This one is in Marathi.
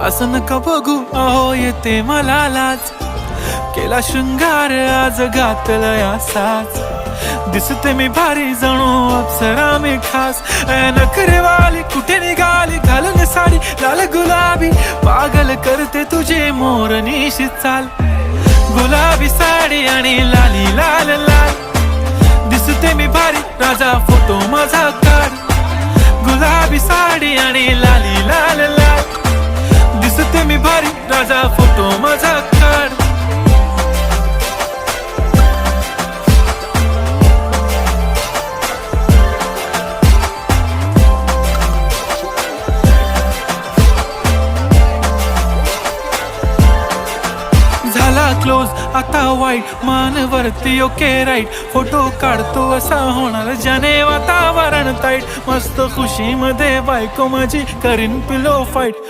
असं नका बघू अहो येते मला लाज, केला शृंगार आज घातलाय असाच, दिसते मी भारी जणू अप्सरा मी खास. नखरेवाली कुठे निघाली घालून साडी लाल गुलाबी, पागल करते तुझे मोरनीशी चाल. गुलाबी साडी आणि लाली लाल लाल, दिसते मी भारी राजा फोटो माझा काढ. गुलाबी साडी आणि लाली लाल लाल, दिसते मी भारी राजा फोटो माझा काढ. झाला क्लोज आता वाईट मानवरती ओके राईट, फोटो काढतो असा होणार ज्याने वातावरण ताईट. मस्त खुशी मध्ये बायको माझी करीन पिलो फाईट.